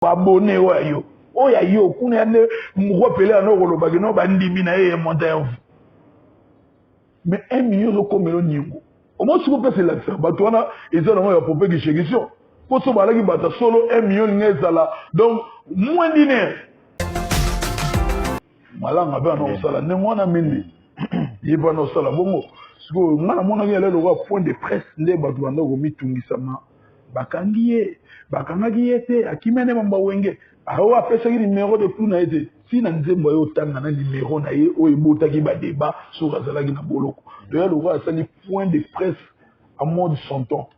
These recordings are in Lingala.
abonné yo oya yo kuna ne mukopele anoko lobaki no bandimi na ye montagne mais 1 million de combien ningo au moins si vous passez là ça bato wana eza na ya popé qui chégition pour so balaki bata solo 1 million ngezala donc moins dîner malanga ba na osala ne mwana mindi yeba na osala bongo siko ngana mona ngela lo point de presse nde bato banda ko mitungisama bakangaki ye te akimene mamba wenge aho apesaki numéro de plus na ete si na nzembo yo tanga na numéro na ye oyo ebotaki ba débat sur azalaki na boloko doya lo asali point de presse à mode son temps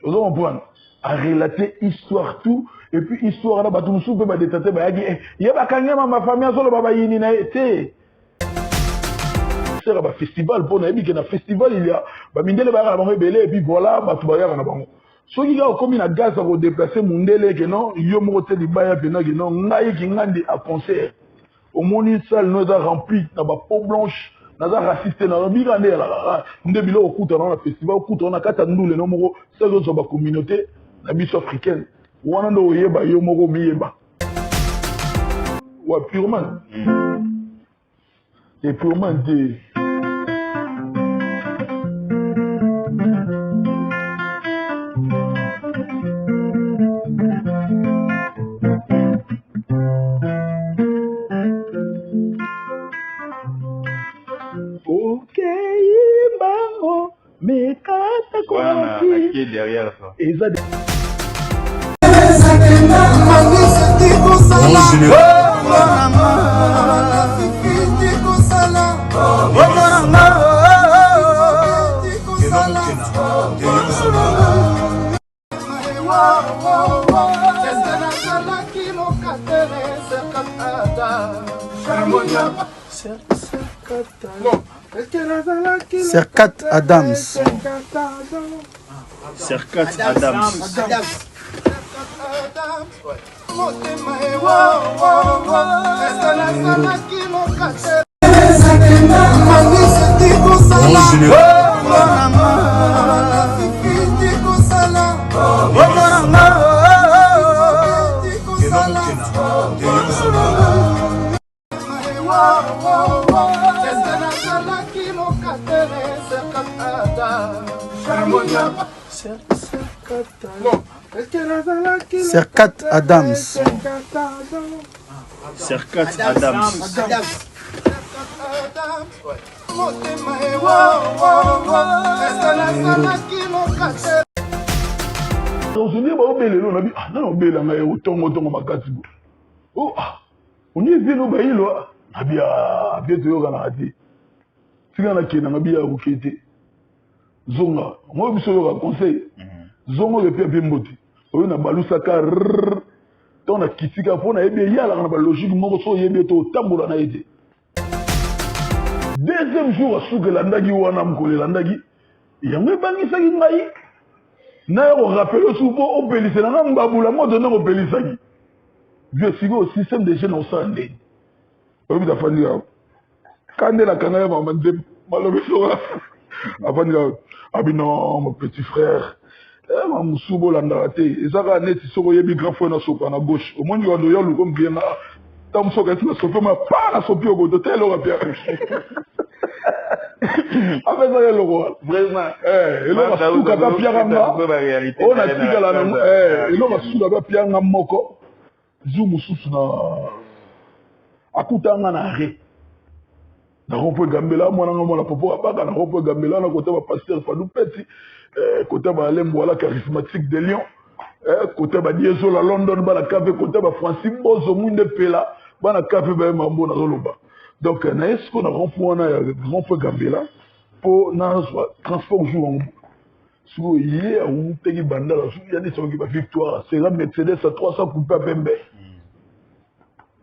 vous comprenez à relater histoire tout et puis histoire na bato musu pe ba détater ba yaki ye bakangema ma famille solo baba yini na te c'est un festival pour na yebi que na festival il y a ba mindele ba ya bango belé et puis voilà bato ba ya na bango soki ka komi na gaz ko déplacer mundele ke non yo moko te libaya pena ke non ngai ki ngandi à concert au moni salle no da rempli na ba peau blanche na za raciste na bika nde la nde bilo okuta na festival okuta na kata ndule no moko ça zo ba communauté na biso africaine wana ndo yeba yo moko miyeba wa purement et purement de qui est derrière ça? Serkat Adams. Serkat Adams. Serkat Adams. Serkat Adams. Aujourd'hui, on va belé, on a dit ah non belé nga yo tongo makati bo. Oh ah, on y vient no bayilo abia to yo kana ati. Tika na kena ngabia ukete. Zonga, moi biso yo conseil. Zongo le pia bimboti. Oyo na balusaka ton na kitika pona ebe yala na ba logique moko so yebe to tambola na ete. Deuxième jour asuke landaki wana mkole landaki. Yango bangisa ki ngai. Na yo rappelé souvent au pelisse na ngabula moto na ko pelisaki. Dieu sigo système de jeunes au sande. Oyo da fandi ya. Kande la kanga ya mama de malobe so. Afandi ya abino mon petit frère. Ma musubo landa te ezaka neti soko yebi grand frère na sopa na gauche au moins yo ndo yo luko mbiena tam soka tina sopa ma pa na sopi au goto telo ga pia avec ça le vraiment elo ga suka ba pia nga on a tika la no elo ga suka ba pia nga moko zumu susu na akuta nga na re na rompo gambela mwana nga mwana popo abaka na rompo gambela na kota ba pasteur Fadou Petit côté ba Lembo la charismatique de Lyon côté ba Dieso la London ba la café côté ba Francis Bozo Munde Pela ba na café ba mambo na zoloba donc na est-ce qu'on a rompo gambela pour na transport jour sur hier on tegi banda la sur yani so ki ba victoire c'est la Mercedes à 300 coupé à pembe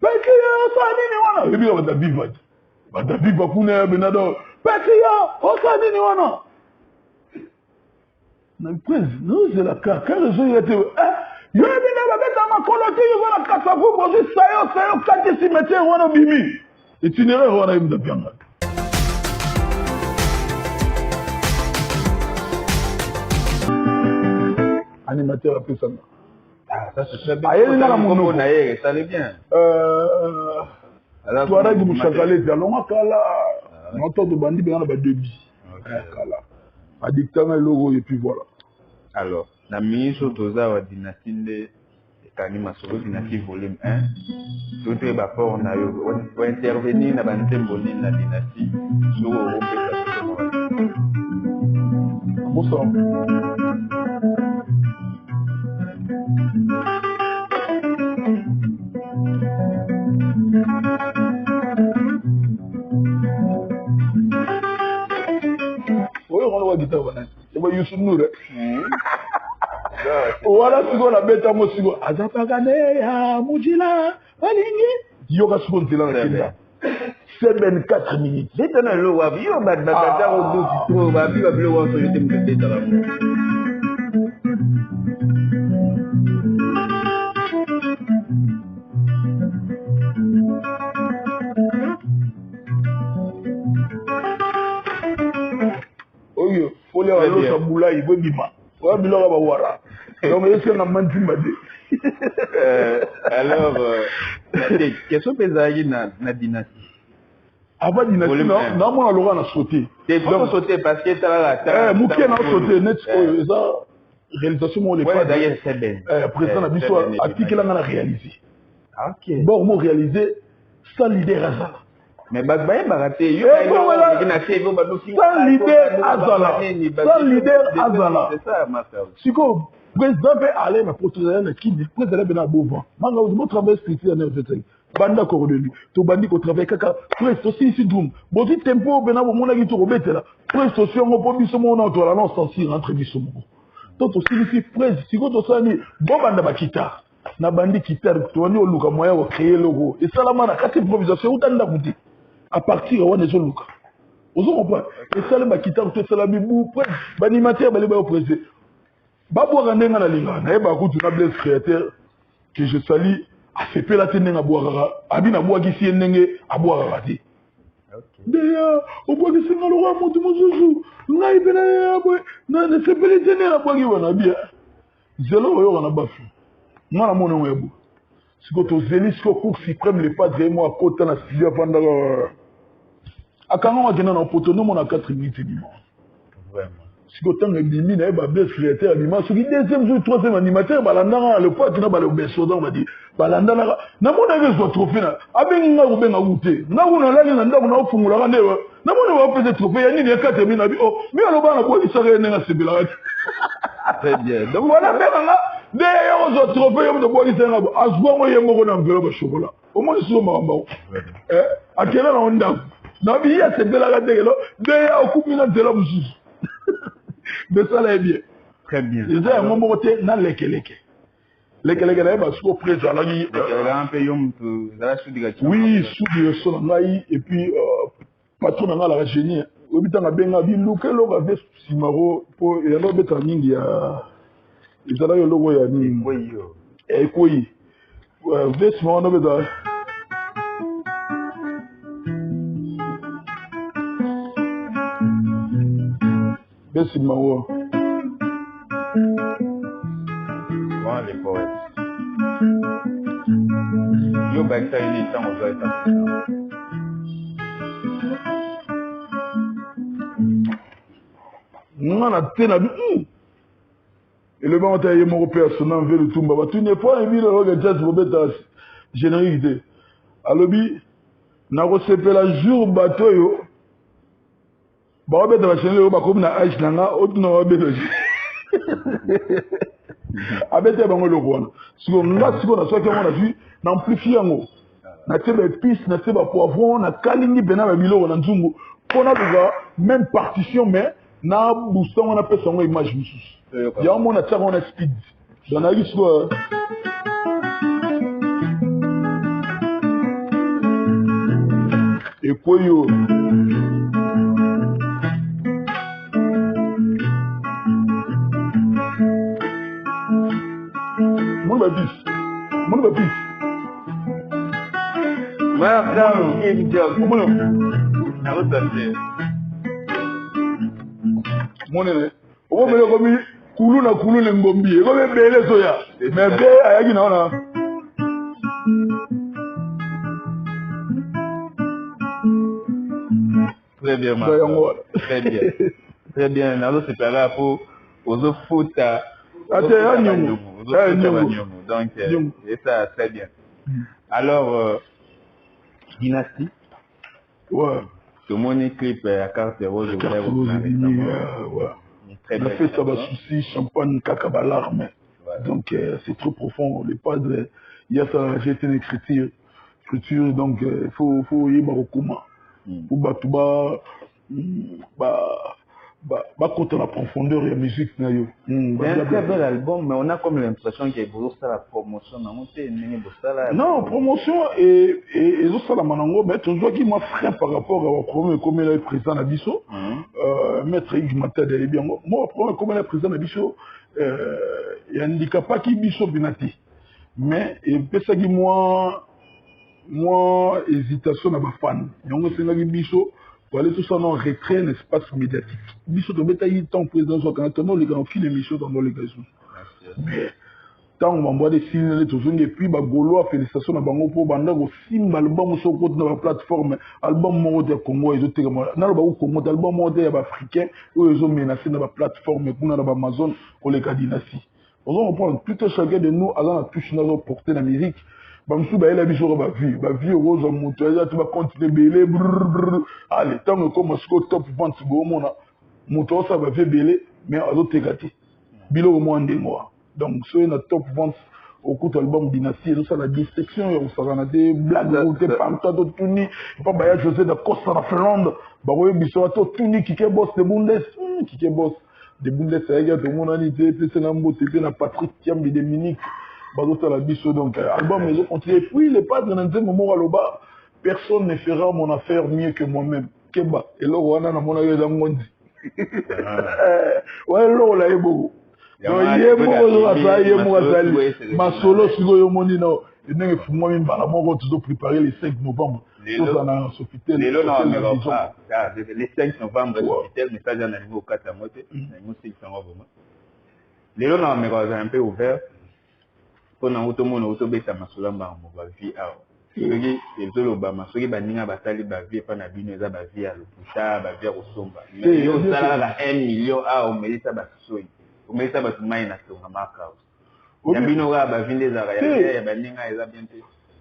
parce que ça ni wana bibi ba da biva bada biba kuna benado pakia osani ni wana na prince nous c'est la kaka réseau yete yo bina ba beta makolo te yo wana kasa ku bozi sayo kati cimetière wana bimi itinéraire wana imda pianga animateur appelé ça Ça se fait bien. Ça allait bien. Toi, là, vous chakalez, alors, on entend de bandits, mais on a pas de billes. Addictant, logo, et puis voilà. Alors, la ministre Toza wa dynastie de Kanima Soro dynastie volume 1. Tout est rapport on a eu pour intervenir dans la dynastie sur Bonsoir. Oui, on va guitare. C'est pas Youssou Nour. Voilà ce qu'on a bête à Mossigo. Azapagane ya Mujila. Yoga Soukon Tila na Kenya. 74 minutes. C'est un lot wa bio badbakata au dos wa bio bio wa so yote mkete tala. Oyo, faut les aller au Saboula, il veut bima. Ouais, bilora ba wara. Donc est-ce qu'on a menti madé? Alors, qu'est-ce que vous avez dans la dynastie? Avant dynastie, non, moi, on a sauté. C'est pas sauté parce que tu as la Mouké a sauté, net, ça, réalisation, on les pas. D'ailleurs, c'est bien. Président Nabiso, article, on a réalisé. Ok. Bon, on réalisé sans leader Azala. Mais Bagbaye Baraté, sans leader Azala. Sans leader Azala. C'est ça, ma frère. Si quoi, président peut aller, mais pour tout ça, qui dit, président peut aller Bovan. Manga, vous travaillez spécial dans le fait. Banda Korodeli, to bandi ko travaille kaka, presto si drum. Boti tempo bena bo mona gitu robetela. Presto si on po biso mona to la non sensi rentre biso mo. Toto si pres, si ko to sani, bo banda ba kita. Na bandi kita to ni oluka moya o créer logo. Et ça la mana kati improvisation utanda kuti. À partir wana zo luka. Ozo comprendre. Et ça le ba kita to sala bibu pres, ba animateur ba le ba presse. Ba bo randenga na linga, na ba kutu na bless créateur que je salue. ACP la tene na boara abina boa kisi nenge aboa rati deya o boa kisi na lo moto mozuzu ngai bena abo na CP le tene na boa ki wana bia zelo yo na bafu mwana mona ngebo siko to zeli siko cour suprême le padre moi kota na studio panda akanga wakena na poto no mona 4 minutes di mo vraiment siko tanga bimi na ba bless créateur bima soki deuxième jour troisième animateur balandanga le poids na ba le beso donc ba di balandana na mona ke zo trophée na abengi nga ubenga ute na una lali na ndamu na ofungula ka ndewa na mona ba pese trophée ya nini ya 4 minutes bi oh mi aloba na boli sare nenga sebela ati très bien donc voilà benga de yo zo trophée yo de boli sare ngabo azwa mo yemo ko na enveloppe chocolat au moins so mamba akela na onda na bi ya sebela ka dekelo de ya okupina de la mususu. Mais ça là est bien. Très bien. Ils ont un moment où tu dans les keleke. Les keleke là, parce qu'au président là, oui, sous le sol et puis patron dans la génie. Au bout d'un benga bi luke lo avec simaro pour et alors beta mingi ya. Ils ont le logo ya ni. Et quoi? Veste moi on beta. Besi mawa. Voilà les poètes. Yo bakta ini temps aux états. Ngana tena bi. Et le moment où il mon personnel veut le tumba. Tu n'es pas émis le regard jazz robeta généralité. Alobi na ko sepela jour bateau yo. Ba obe da chene yo ba ko na age nanga otuna obe do. Abete bango lo kwana. Siko nga siko na soki on a vu na amplifier ngo. Na tebe piste na tebe poivron na kalingi bena ba biloko na nzungu. Pona duga même partition mais na booster on appelle son image mususu. Ya mo na tsaka on a speed. Dans la siko et puis yo mon baptiste. Voilà, il dit mon élève. On va me le Koulou na koulou le ngombi. Et comme belle soya. Mais belle ayaki na ona. Très bien, très bien. Très bien. Nalo c'est pas là pour aux foot à donc et ça très bien. Alors Dynastie. Ouais. Tout le monde clip à carte rose. Très bien. On a fait ça, souci, champagne, caca, larme. Donc c'est trop profond. Les padres, il y a ça, j'ai été une écriture, donc il faut y aller au comment. Pour contre la profondeur de la musique. C'est un très bel album, mais on a comme l'impression qu'il y a la promotion. Non, promotion et ça la manango, mais tu vois qui m'a frein par rapport à premier comme il est président à Bisso, maître Yves Matel de bien. Moi, premier comme il est président à Bisso, il y a un handicap qui Bisso Binati. Mais il peut ça qui moi hésitation à ma fan. Il y a un sénateur Bisso. Pour aller tout ça dans retrait un espace médiatique. Biso de bétail temps président soit quand on les grands films émissions dans les gazous. Mais tant on m'envoie des signes et puis bah gaulois félicitations à bango pour banda aussi album sur côté de la plateforme album mode Congo et autres na ba Congo album mode africain où ils ont menacé dans la plateforme pour dans Amazon pour les Dynastie. On prend plutôt chacun de nous à la touche dans porter la musique. Bamsou ba ela biso ba vie rose moto ya tu vas continuer belé allez tant que comme ce top vente go mona moto ça va faire belé mais azo tekati bilo mo ndengo donc so na top vente au coup album Dynastie ça la dissection ya usana des blagues ou des pantalons tuni pas ba ya José de Costa na Finlande ba ko biso to tuni qui ke boss de Bundes qui ke boss de Bundes ça ya to mona ni te c'est na mbote te na Patrick Tiambi de Munich. Donc, album, ils ont continué. Puis, les padres, dans un moment à l'oba, personne ne fera mon affaire mieux que moi-même. Keba. Et là, on a mon avis dans le monde. Ouais, là, on l'a eu beaucoup. Donc, il y a beaucoup ma solo, si vous avez non. Et donc, moi, je vais préparer les 5 novembre. Les 5 novembre, Sofitel, mais ça, j'en ai mis au 4 à moitié. Les lots, on est un peu ouvert. On a automobile autobeta masolamba en vie à soki ezoloba masoki baninga batali ba vie pa na bino eza ba vie à loputa ba vie au somba yo sala 1 million a o melisa ba soi o melisa ba tumai na tonga maka ya bino ga ba vinde za ya baninga eza bien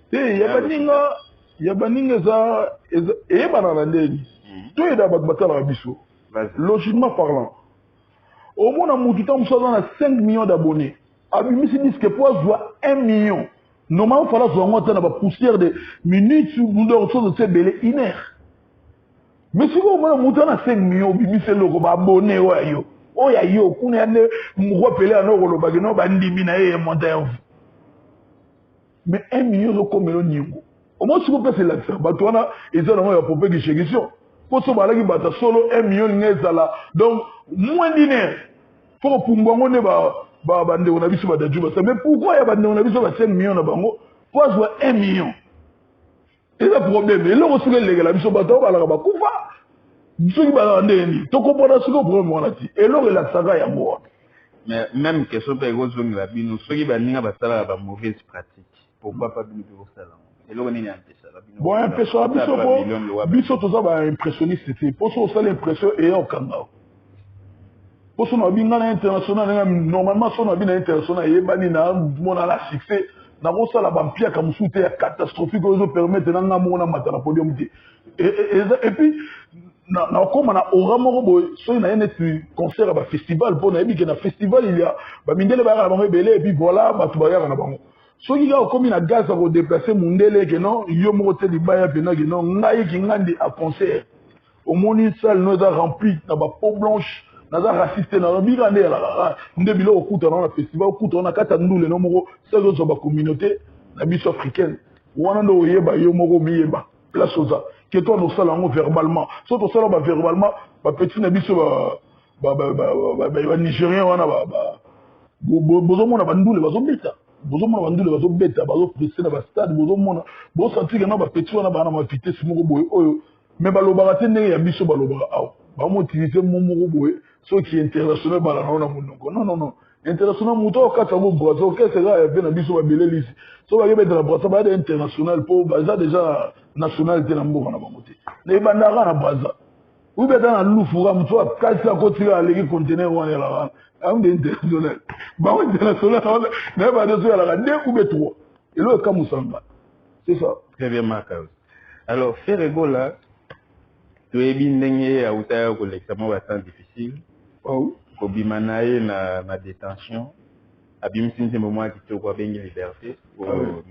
te ya baninga za e banana ndeni to eda batala biso logiquement parlant au moins na mututa musaza na 5 millions d'abonnés. Abimisi disque pour avoir 1 million. Normalement, il faut avoir une poussière de minutes ou de ces belles inères. Mais si vous avez 5 millions, vous avez un abonné. Oh, ya yo, vous avez rappelé à nous, vous avez un mais 1 million, vous avez un million. Au moins, si vous faites la faire, vous avez un peu de question. Pour ce que vous avez solo 1 million, donc moins d'inaires. Pour que vous ayez bande on a vu sur Badajuba. Mais pourquoi il y a bande on a vu sur 5 millions de bango pour jouer 1 million? Et le problème, et là aussi les gars, sur Badajuba, on va couper. Ceux qui vont aller, tu comprends ce que le problème on a dit. Et là, la saga est à moi. Mais même que ce soit gros zone la bino, ceux qui vont venir à la mauvaise pratique. Pourquoi pas venir au salon? Et là, on est ça. Bon, impression, biso tout ça va impressionniste. Pour ça, ça l'impression et au Kanga. Pour son abîme international, normalement, son abîme international, il y a un succès. N'a pas ça la bampia comme soutien catastrophique aux autres permettent de n'avoir un podium. Et puis, comme on a au Ramoro, soit il y a un concert à un festival, pour un festival, il y a Mindele Bara et puis voilà, Batubaya Banabamo. Soit il y a comme une gaz à déplacer Mundele, que non, il y a un motel de Baya, que non, Naï qui ngandi à concert. Au monde, une salle nous a rempli, n'a pas peau blanche. Naza raciste na bigande la ndebilo okuta na festival okuta na kata ndule no moko sazo zo ba communauté na biso africaine wana ndo yeba yo moko miyeba place oza que toi nous salango verbalement so to sala ba verbalement ba petit na biso ba nigérien wana bozo mona bandule bazo beta bazo presser na ba stade bozo mona bo sentir que na ba petit wana ba na ma vitesse moko boye oyo mais ba lobaka te ndenge ya biso ba lobaka aw ba mo utiliser mo moko boye ceux qui international balana monoko non non non international muto kata mo brazo que c'est là bien biso ba belelisi so ba mettre la brazo ba international pour baza déjà nationalité na mboka na bango te ne bandaka na braza ou bien dans la loufura muto kati ya kotira aleki conteneur wana la am de international ba international ne ba de so la de ou bien trois et le cas musamba c'est ça très bien marqué alors Ferrego là tu es bien ndenge ya utaya ko l'examen va être difficile oh kobimana ye na détention abimisi nzembo mwa kitoko abengi liberté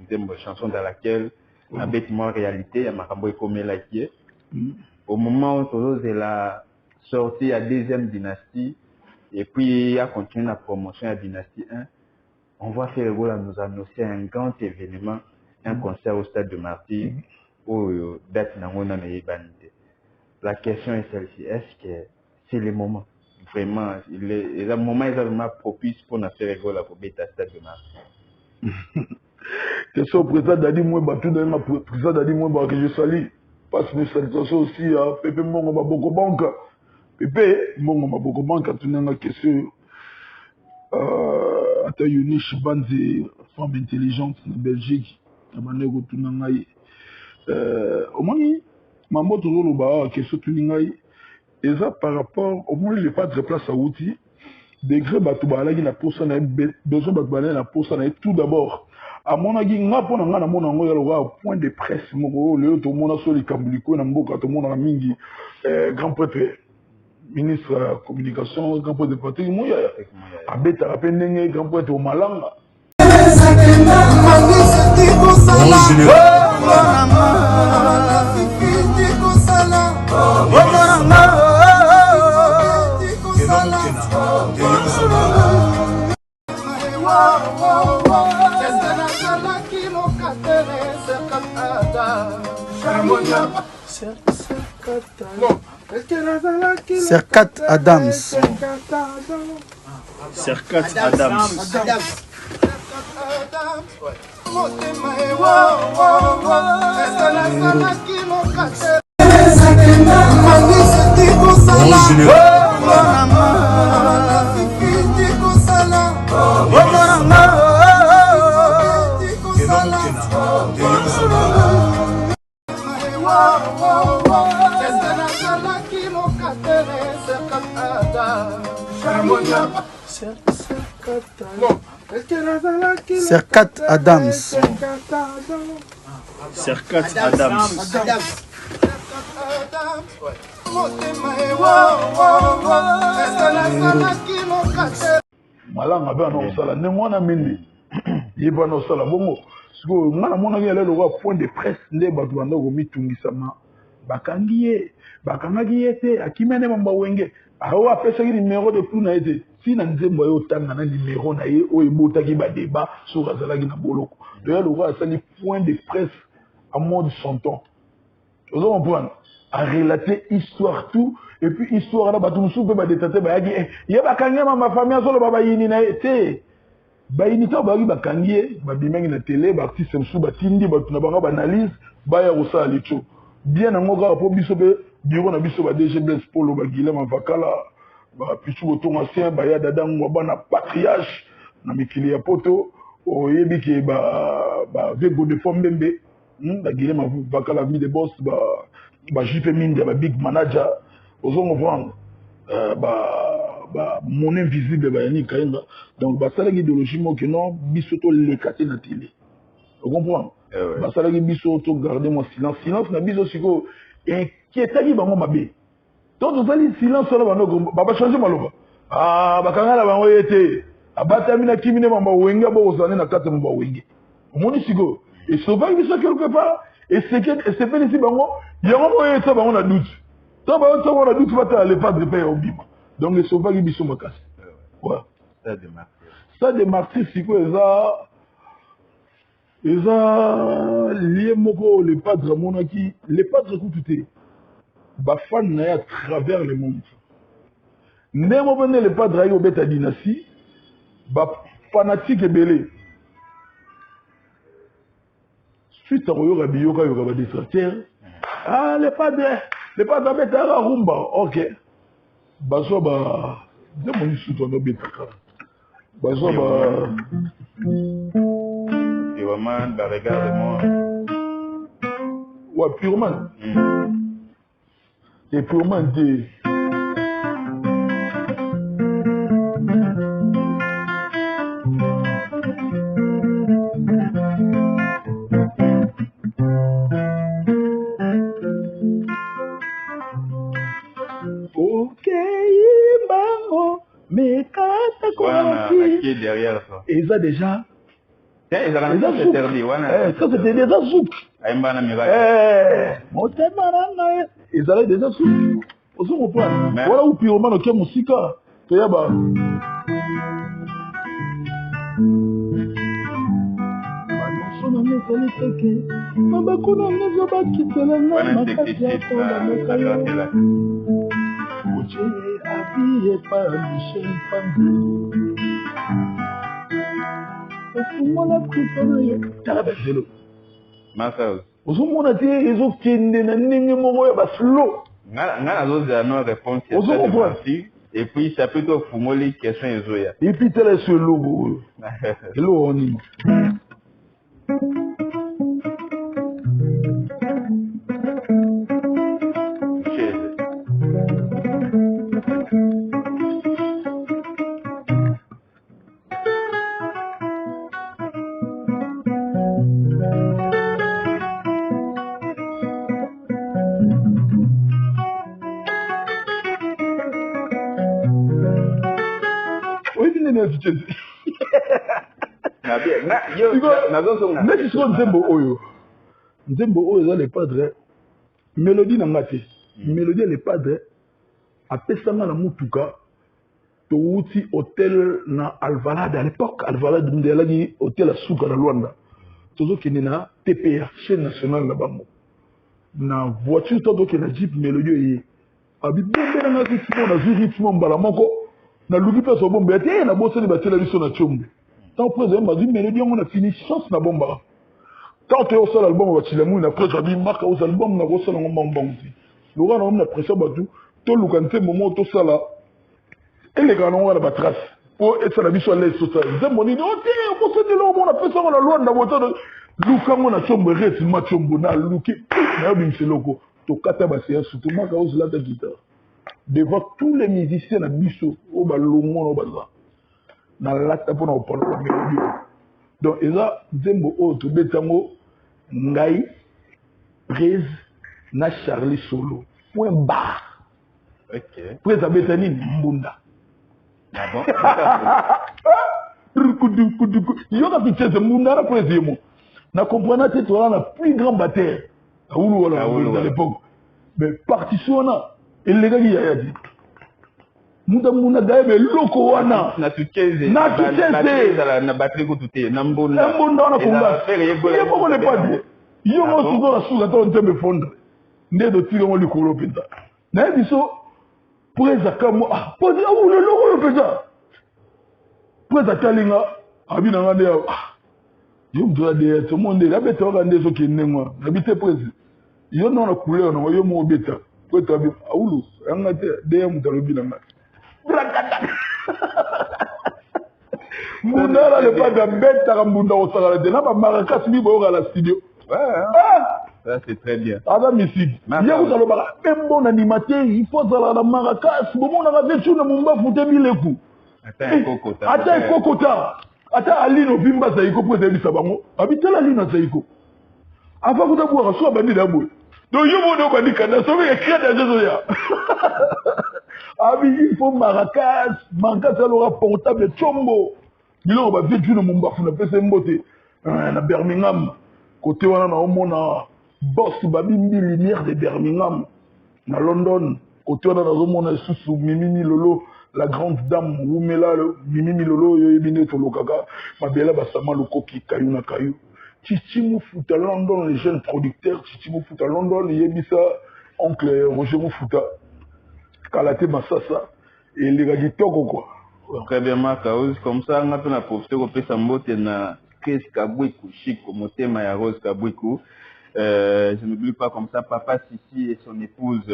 nzembo chanson dans laquelle abeti mwa réalité ya makambo ekomelaki ye au moment où Toulouse est la sortie à deuxième dynastie et puis a continué la promotion à dynastie 1 on voit Ferrego là nous annoncer un grand événement un concert au stade de Martyrs où date nango na yebani te la question est celle-ci est-ce que c'est le moment vraiment le moment est vraiment propice pour na Ferrego la kobeta stade de Martyrs question président Dadi Mwemba tout de même président Dadi Mwemba que je salue passe une salutation aussi à Pépé Mbongo Maboko Banka Pépé Mbongo Maboko Banka tout une question à Yunish Banzi femme intelligente en Belgique à Manego tout nangai au moins mambo tout le ba question tout nangai et ça par rapport au moins il pas de place à outil degré batubala qui na posa na besoin batubala na posa na tout d'abord à mon avis nga pona nga na mona ngo yalo point de presse moko le to mona so li kambuliko na mboka to mona mingi grand prêtre ministre de la communication grand prêtre de Patrick Moya abeta rapendenge grand prêtre au Malanga Serkat Adams. Serkat Adams. Serkat Adams. Serkat Adams. Malanga ba no sala ne mwana mindi yiba no sala bongo siko ngana mona ngele lo point de presse nde batu banda ko mitungisama bakangaki yete akimene mamba wenge awa pesa ki numéro de plus na yete si na nzembo yo tanga na numéro na ye o ebotaki ba débat sur azalaki na boloko to ya lo asali point de presse à mode son temps vous comprenez à relater histoire tout et puis histoire là batu musu pe ba détater ba yaki ye bakangi ma famille solo baba yini na te ba yini to ba bakangi ba bimengi na télé ba artiste musu ba tindi batu na banga ba analyse ba ya rosa licho bien nango ka po biso be bureau na biso ba DG Blaise Polo ba Guilherme Vakala ba pichu boto ancien ba ya dadango ba na patriarche na mikili ya poto o yebi ke ba vego de Fombembe ba Guilherme Vakala mi de boss ba JP Minde ba big manager ozo comprendre mon invisible ba yani kainga donc ba sala idéologie mo que non biso to lekate na télé vous comprenez ba sala biso to garder mon silence na biso siko inquiétaki bango mabe donc vous allez silence là ba changer maloba bakangala bango yete abatami na kimine mamba wenge bo ozane na kate mamba wenge omoni siko et souvent biso quelque part et c'est fait ici bango yango mo yete bango na doute to ba on na doute fata le padre paye obima donc le souvent biso makasi voilà ça de martyr siko eza lié moko le padre monaki le padre kututé ba fan na à travers le monde ndemo bene le padre ayo beta dynastie ba fanatique belé suite à Royo Rabiyoka yoka ba distracteur le padre beta la rumba ok Bazwa ba nzembo nisu to no betaka. Bazwa ba Pyroman, bah regarde-moi. Ouais, Pyroman. Et Pyroman dit. Ok, bango, mais quand Voilà, qui est derrière toi. Et ça déjà. Ils ont interdit. Ça c'était déjà souk. Ils allaient déjà souk. Au second point. Voilà où Pyroman ok musika. Toyaba. Et puis ça peut te fumer les questions et et puis tel sur logo. Hello on y. Nzembo oyo les padres mélodie na ngate mélodie les padres apesanga na mutuka to wuti hôtel na Alvalade à l'époque Alvalade ndelagi hôtel à Suka na Luanda tozo kende na TPA chaîne nationale na bango na voiture to doke na Jeep mélodie yi abi bombe na ngati tipo na zu rythme mbala moko na lugi pe so bombe ate na bosse ni batela biso na chombe tant président ma mélodie on a fini chance na bomba. Quand tu as fait l'album, tu as après tu as marqué aux albums, tu as fait l'album. Le gars on a pressé tout, tout le canté moment tout ça là. Et les gars on a la trace. Pour être la vision les social. Ils m'ont dit oh tiens, on peut se dire on a fait ça on a loin dans votre Luka on a chombe reste machombo na Luki. Na bin c'est logo. To kata ba c'est surtout moi cause là de guitare. Devant tous les musiciens na biso au balongo no baza. Na lata pour na parler la mélodie. Donc ils ont Nzembo o to betango Ngai, Rez, na Charlie Solo. Point barre. Ok. Pour ça, Betani, Mbunda. Ah bon? Il y a une petite Mbunda, pour les émots. Na comprenant que tu as la plus grande bataille. À Oulu, à l'époque. Mais partition, il les gars, il y a dit. Mbunda, gaï, mais loko, wana. Na tukeze. Na tukeze. Na batterie ko tuté. Na Mbunda. Na Mbunda, on a combat. Il y a pas de pas dit. Il y a un souvent la sous attend de me fondre. Né de tirer mon lucolo penta. Na biso pour les akamo ah pas dire où le logo le penta. Pour les akalinga abina ngande ah. Yo mdoa de tout le monde là beta ngande so kinenwa. Habite presi. Yo non na couleur no yo mo beta. Pour ta bi aulu ngate de mutalobi na ngate. Mundara le pas de beta mbunda au sala de na ba maracas mi bo la studio. Ouais, ça c'est très bien. Adam ici. Il y a vous allez voir un bon animateur, il faut aller la maracas, bon on a fait tout le monde va foutre mille coups. Attends kokota. Attends Alino Bimba Zaiko pour des sabango. Habitez la ligne Zaiko. Avant vous d'avoir soit bandi d'abou. Donc yo mo bandi kana so me écrit dans Zoya. Abi il faut maracas, maracas alors portable chombo. Bilo ba fait tout le monde va foutre pese mbote. Na Birmingham. Côté wana na omona boss babimbi lumière de Birmingham na London côté wana na omona susu Mimi Lolo la grande dame Wumela Mimi Lolo yo ebine to lokaka mabela basama lokoki kayu na kayu Chichi Moufuta London les jeunes producteurs Chichi Moufuta London yebisa oncle Roger Moufuta Kalate Masasa et les gars kitoko quoi. Très bien Makaouz comme ça on a pu na profiter ko pesa mbote na Chris Kabwiku, Chico, Motema et Rose Kabwiku. Je n'oublie pas comme ça, Papa Sissi et son épouse,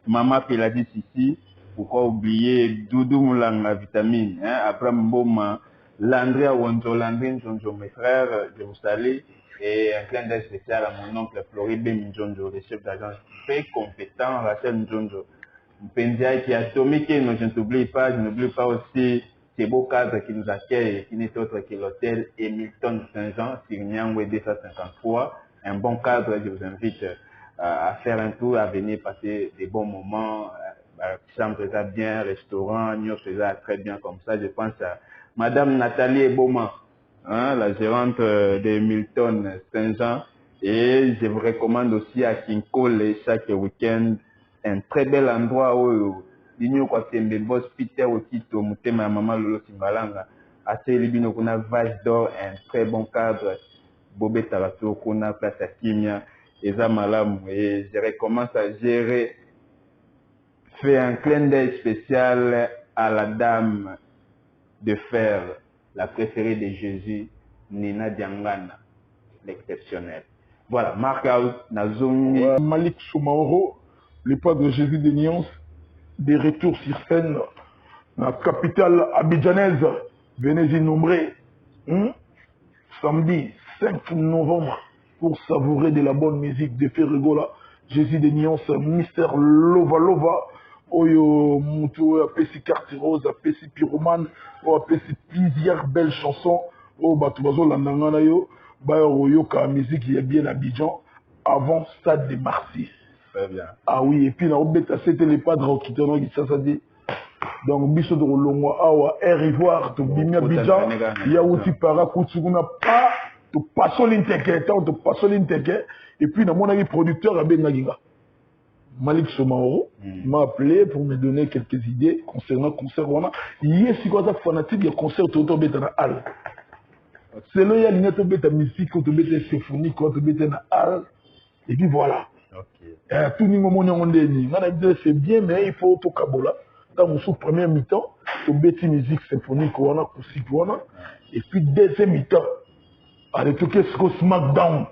Maman Peladi Sissi. pourquoi oublier Doudou Moulanga Vitamine, hein, Abraham Boma, Landria Wonjo, Landrine Jonjo, mes frères, je vous salue. Et un clin d'œil spécial à mon oncle Floribé Njonjo, le chef d'agence très compétent, Rachel Njonjo. Mpendia qui a tomiqué, je ne t'oublie pas, je n'oublie pas aussi ces beaux cadres qui nous accueillent, qui n'est autre que l'hôtel Hamilton Saint-Jean, sur Nyangwe 253. Un bon cadre, je vous invite à faire un tour, à venir passer des bons moments. Chambre ça bien, restaurant, nous faisons très bien comme ça. Je pense à Madame Nathalie Eboma, hein, la gérante de Hamilton Saint-Jean. Et je vous recommande aussi à Kinkole chaque week-end. Un très bel endroit où l'Union Kwatembe Boss Peter Otito Mutema Maman Lolo Simbalanga à Libino qu'on a Vache d'Or, un très bon cadre Bobé Tarato qu'on a place à Kimia et Zamalam et je recommence à gérer. Fait un clin d'œil spécial à la dame de fer, la préférée de Jésus, Nina Diangana, l'exceptionnel. Voilà, Mark Out Nazomi Malik Soumaoro, le padre de Jésus de Nyons, des retours sur scène, la capitale abidjanaise, venez y nommer, samedi 5 novembre, pour savourer de la bonne musique de Ferregola, Jésus de Nyons, Mister Lova Lova, Oyo Moutou, Apesi Carte Rose, Apesi Pyromane, Apesi plusieurs belles chansons, Batubazo Landangana yo, Oyo ka musique, il y a bien Abidjan, avant Stade de Marseille. Très bien. Ah oui, et puis c'était les padres qui t'ont dit ça, ça dit. Donc, biso de Rolongwa, Awa, Air Ivoire, to Bimia Bidjan, il y a aussi Parakoutsouna, pas, to passo l'inteke, to passo l'inteke, et puis, dans mon avis, producteur, Abe Nagiga. Malik Somaoro m'a appelé pour me donner quelques idées concernant le concert. Il y a si quoi fanatique, il y a concert autour de la halle. C'est là, il y a l'ignato bêta musique, autour de la symphonie, autour de la halle, et puis voilà. Tout le monde on dit c'est bien mais il faut tout kabola dans mon premier mi-temps to bêti musique symphonique ou acoustique et puis deuxième mi-temps allez tout que ce smackdown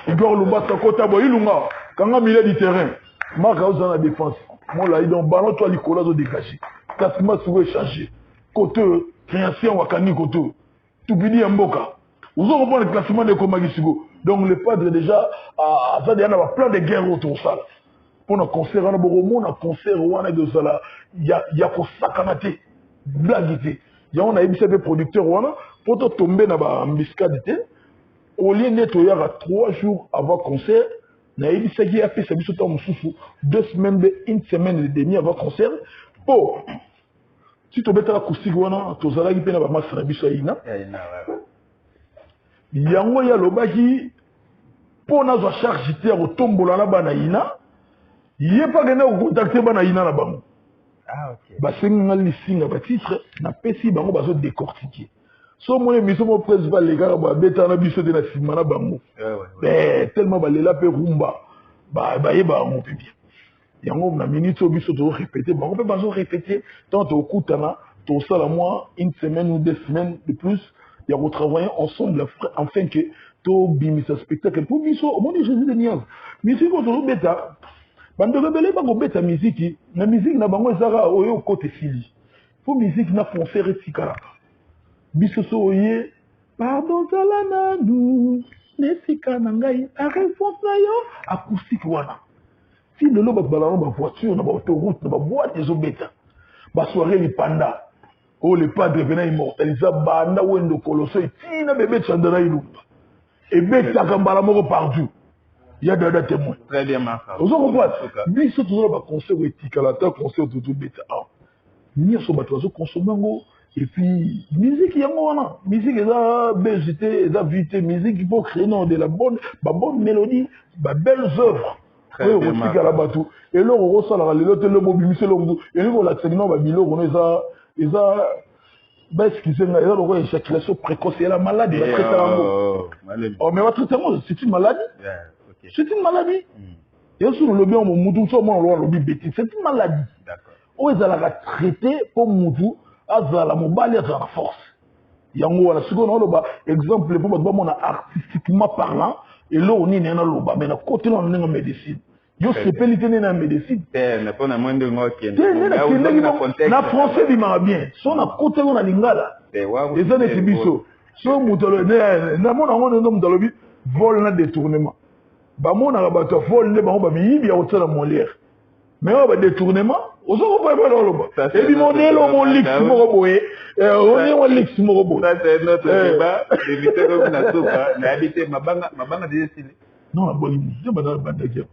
Igor Lubasa kota bo ilunga quand on milieu du terrain Marc dans la défense moi là il donc ballon toi Nicolas de dégager classement sur échanger côté création wakani côté tout bidi mboka vous avez compris le classement de Komagisigo. Donc le padre déjà a plein de guerres autour de ça. Pour un concert, on a un concert, il y a pour sakanate, blaguité. Il y a un producteur, pour tomber dans la biscadité, au lieu d'être à 3 jours avant le concert, il y a eu qui a fait 2 semaines, une semaine et demie avant le concert. Oh, si tu es à la acoustique, tu as dit que tu as masse yango ya lobaki po nazwa charge te ya tombola na bana ina ye pa gena ko contacter bana ina na bango basenga lisinga ba titre na pesi bango bazo décortiquer so mon émission mo principal les gars ba beta na biso de na sima na bango tellement ba lela pe rumba ba yeba mo pe bien yango na minute o biso to répéter bango pe bazo répéter tant au kutana to sala moi une semaine ou 2 semaines de plus. Il y a travaillé ensemble afin que tout bimisa spectacle pour biso au monde Jésus de Niaz musique autour beta bande rebelle ba go beta musique na musique na bango ezaka oyo côté fili pour musique na concert etikala biso so oye pardon zalana nous nesika na ngai a réponse na yo acoustique wana si de lo ba balano ba voiture na ba autoroute na ba boîte des beta ba soirée les panda. Oh, le padre venait immortaliser banda wendo colosso et tina bébé chandana ilumba. Et bête à kambala moko partout. Il y a des témoins. Très bien, Marc. Vous en comprenez? Bien sûr, tout le monde concert éthique à la table, concert tout bête. Ni so batwazo consommer et puis musique yango musique eza BGT, eza vite musique il faut créer de la bonne mélodie, belles œuvres. Très bien, Marc. Et là on ressent la réalité le mobiliser le et là on l'accélère ba bilo on ils ont une éjaculation précoce et la maladie. Oh, mais votre traitement, c'est une maladie. C'est une maladie. Et aussi, le bien, c'est une maladie. Où ils ont traité pour Moutou, à la mobile, à la force. Il y a un exemple, pour artistiquement parlant, et là, on est dans le bas, mais côté, on est en médecine. Yo sepeli tene na médecine. Na pona mwendo ngoki. Na français bi ma bien. So na côté on a lingala. Eza ne tibiso. So mutalo na mona ngono ndo mutalo bi vol na détournement. Ba mona ba to vol ne ba ba bi bi o tsala Molière. Mais on va détournement. On s'en va pas dans le bas. Et puis mon élo mon lix mo boye. On est mon lix mo boye. Ça c'est notre débat. Éviter comme na sopa, na habiter mabanga déjà stylé. Non, la bonne idée, c'est dans le bandage.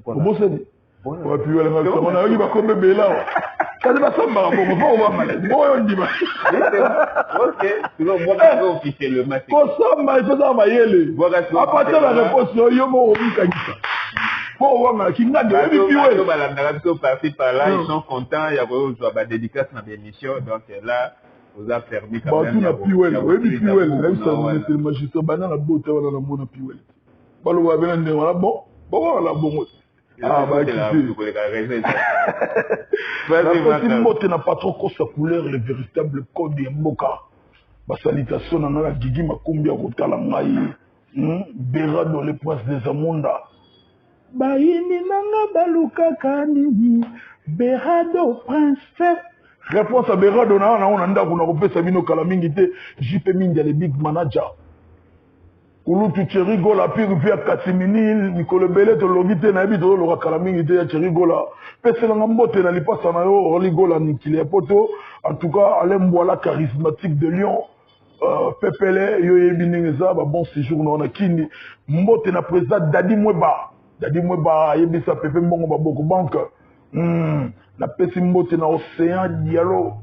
Comment c'est dit? On va plus aller mal. On a eu ma combe bella. Ça ne va pas bon, on va mal. Bon, on dit OK. Tu vas voir officiellement. Pour ça, il faut ça mailler. À partir de la réponse, yo mo obi kanisa. Pour voir qui n'a de ils sont contents, il y a une dédicace dans l'émission, donc là, vous a permis quand même. Tout piwel, oui, piwel, même ça, c'est le magistrat, banane la beauté, on a la mona piwel. Balo va venir de voilà, bon, la bon. Ah, bah, la petite motte n'a pas trop sa couleur, le véritable code de Mboka. Ma salutation, on a la Gigi Makumbi à Rotala Maï, Berado, les princes des Amonda. Baini nanga baluka kanini Berado prince. Réponse à Berado na on anda kuna kopesa bino kala mingi te JP Mindia le big manager. Kulu tu chéri gola pire pia katimini Nicole Belé to lobite na bito lo kala mingi te ya chéri gola. Pesa na mbote na lipasa na yo oli gola nikile poto. En tout cas Alain Boila charismatique de Lyon. Pepele yo yebiningeza ba bon séjour na ona kindi mbote na président Dadi Mweba. Dadi Mweba yebisa pepe mbongo baboko banque. Na pesi mbote na Océan Diallo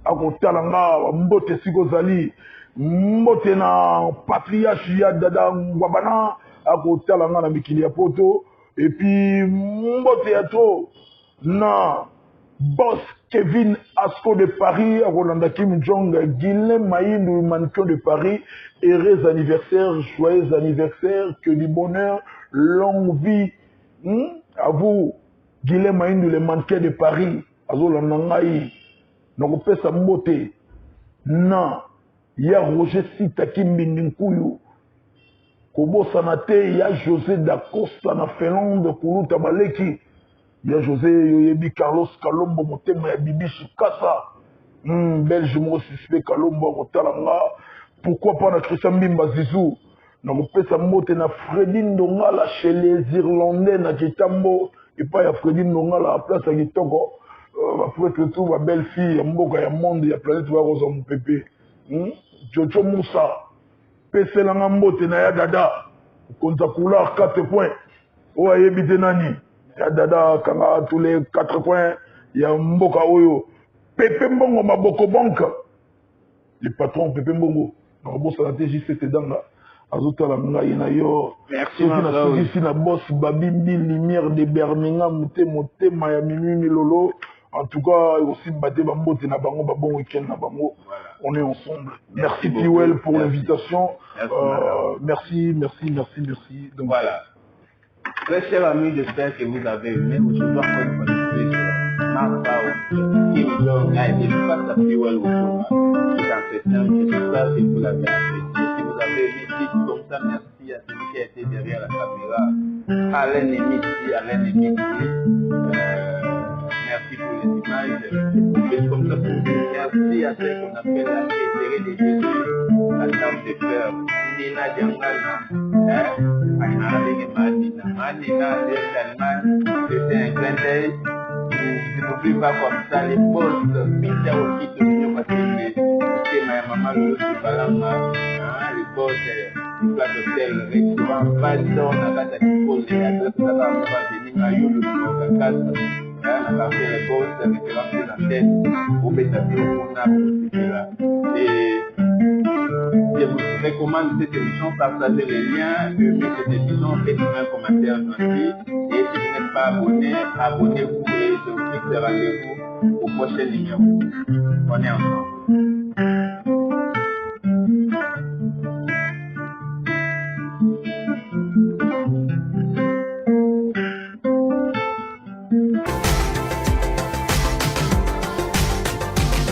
akotala nga mbote sikozali mbote na patriarche ya dada Ngwabana akotala nga na mikili ya poto et puis mbote ya to na boss Kevin Asco de Paris Rolanda Kim Jong Guilhem Maïndou mannequin de Paris heureux anniversaire joyeux anniversaire que du bonheur longue vie à vous Guilhem Maïndou le mannequin de Paris azolanda ngai nakopesa mbote na ya Roger Sita Kimbindi Nkuyu kobosana te ya José Dacosta na Finlande kuluta baleki ya José Yoyebi Carlos Kalombo motema ya Bibi Chikasa Belge mo suspect Kalombo kotalanga pourquoi pas na Christian Mbimba Zizou na kopesa mbote na Freddy Ndongala chez les Irlandais na Kitambo et pas ya Freddy Ndongala à place à Kitoko pour être tout ma belle fille ya mboka ya monde ya planète wa rosa mon pépé Jojo Moussa pese langa mbote na ya dada konza couleur 4 points o ayebite nani ya dada kanga tous les 4 points ya mboka oyo Pepe Mbongo Maboko Banque le patron Pepe Mbongo na bossa la TJC Tedanga azotala ngai na yo merci na ici na boss Babimbi lumière de Birmingham motema ya minuit milolo en tout cas aussi batté bambote na bango ba bon week-end na bango on est ensemble merci Piwel pour l'invitation merci donc voilà. Très chers amis, j'espère que vous avez aimé. Aujourd'hui, encore une fois, face à Piwel j'espère que vous l'avez apprécié. Si vous avez aimé, dites comme ça, merci à celui qui a été derrière la caméra. Alain Nemici, merci pour les images. Faites comme ça pour vous. Merci à ceux qu'on appelle la préférée des Jésus, la dame de cœur, Nina Djangana, Madina, c'était un clin d'œil. Je n'oublie pas comme ça les postes, Peter aussi, Domino Patrick, ma maman, le Balama, les postes, le plat d'hôtel, le restaurant, Badon, la base à Kipol, les adresses, la base à venir, Mayo, le bureau, la case, la carte, les postes, les références de la tête, au Bétabio, on a pour ce là. Et je vous recommande cette émission, partagez les liens, cette émission, faites-moi un commentaire gentil. Et si vous n'êtes pas abonné, abonnez-vous et je vous fixe rendez-vous au prochain numéro. On est ensemble.